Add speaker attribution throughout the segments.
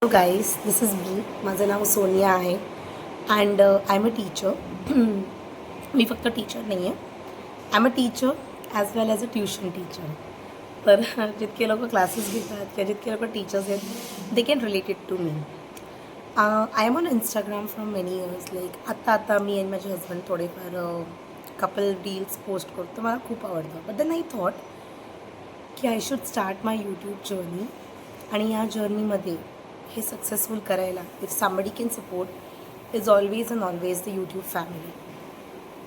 Speaker 1: Hello guys, this is me. माझं नाव सोनिया आहे and I am a teacher. मी फक्त टीचर नाही आहे, I am a teacher as well as a tuition teacher. तर जितके लोक क्लासेस घेतात किंवा जितके लोक टीचर्स आहेत they can related to me. I am on Instagram from many years. Like आता मी आणि माझे हजबंड थोडेफार कपल रील्स पोस्ट करतो. मला खूप आवडतं. बट देन आय थॉट की I should start my YouTube journey. आणि या जर्नीमध्ये हे सक्सेसफुल करायला if somebody can support is always and always the YouTube family.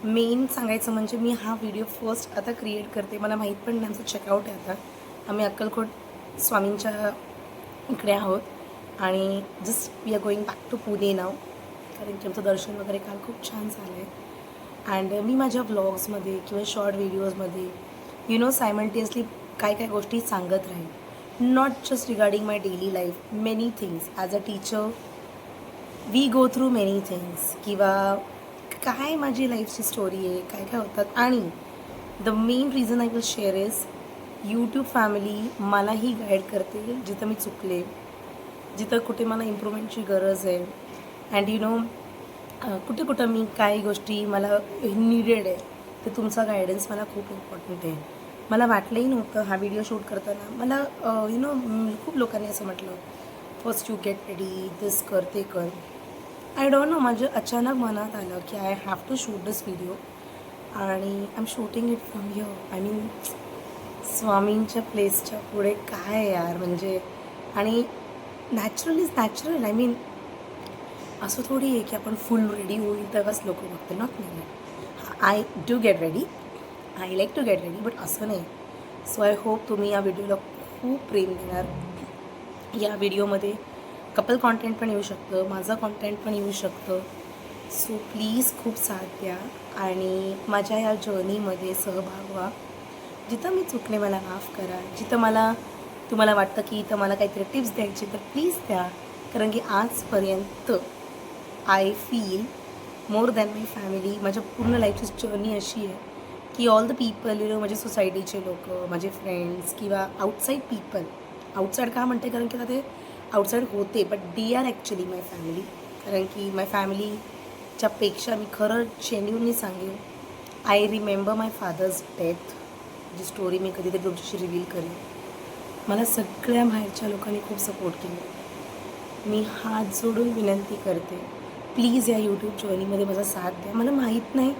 Speaker 1: Main सांगायचं म्हणजे मी हा व्हिडिओ फर्स्ट आता क्रिएट करते. मला माहीत पण नाही, आमचं चेकआउट आहे आता. आम्ही अक्कलकोट स्वामींच्या इकडे आहोत आणि just we are going back to Pune नाव, कारण की आमचं दर्शन वगैरे काल खूप छान झालं आहे. अँड मी माझ्या व्लॉग्समध्ये किंवा शॉर्ट व्हिडिओजमध्ये सायमल्टेनियसली काय काय गोष्टी सांगत राहील. not just regarding my daily life, many things. As a teacher we go through many things. किंवा काय माझी लाईफची स्टोरी आहे, काय काय होतात. आणि the main reason I will share is YouTube family मलाही गाईड करते जिथं मी चुकले, जिथं कुठे मला इम्प्रूव्हमेंटची गरज आहे. अँड कुठं मी काही गोष्टी मला नीडेड आहे, ते तुमचा गायडन्स मला खूप इम्पॉर्टंट आहे. मला वाटलंही नव्हतं हा व्हिडिओ शूट करताना. मला खूप लोकांनी असं म्हटलं, फर्स्ट यू गेट रेडी, दिस कर, ते कर. आय डोंट नो, माझं अचानक मनात आलं की I have to shoot this video. आणि I am shooting it from here. I mean स्वामींच्या प्लेसच्या पुढे काय यार, म्हणजे. आणि natural is natural. I mean असं थोडी आहे की आपण फुल रेडी होईल तेव्हाच लोक बघते. नॉट नाही. I do get ready, I like to get ready, but असं नाही. सो आय होप तुम्ही या व्हिडिओला खूप प्रेम देणार. या व्हिडिओमध्ये कपल कॉन्टेंट पण येऊ शकतं, माझं कॉन्टेंट पण येऊ शकतं. सो प्लीज खूप साथ द्या आणि माझ्या या जर्नीमध्ये सहभाग व्हा. जिथं मी चुकले मला माफ करा. जिथं तुम्हाला वाटतं की इथं मला काहीतरी टिप्स द्यायची तर प्लीज द्या. कारण की आजपर्यंत I feel more than my family. माझ्या पूर्ण लाईफची जर्नी अशी आहे की ऑल द पीपल माझे सोसायटीचे लोक, माझे फ्रेंड्स किंवा आउटसाईड पीपल. आउटसाईड का म्हणते, कारण की आता ते आउटसाईड होते, but they are actually my family. कारण की माय फॅमिलीच्यापेक्षा मी खरं जेन्युनली सांगेन, I remember my father's death. जी स्टोरी मी कधीतरी तुमच्याशी रिव्हील करेन. मला सगळ्या बाहेरच्या लोकांनी खूप सपोर्ट केला. मी हात जोडून विनंती करते, प्लीज या यूट्यूब जर्नीमध्ये माझा साथ द्या. मला माहीत नाही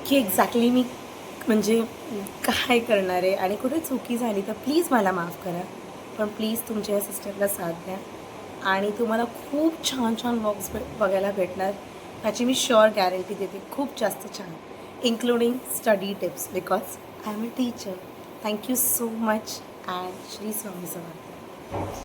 Speaker 1: की एक्झॅक्टली मी म्हणजे काय करणार आहे आणि कुठे चुकी झाली तर प्लीज मला माफ करा. पण प्लीज तुमच्या या सिस्टरला साथ द्या आणि तुम्हाला खूप छान छान व्लॉग्स बघायला भेटणार, त्याची मी शुअर गॅरंटी देते. खूप जास्त छान, including study tips, because I am a teacher. Thank you so much and Shri Swami Samarth.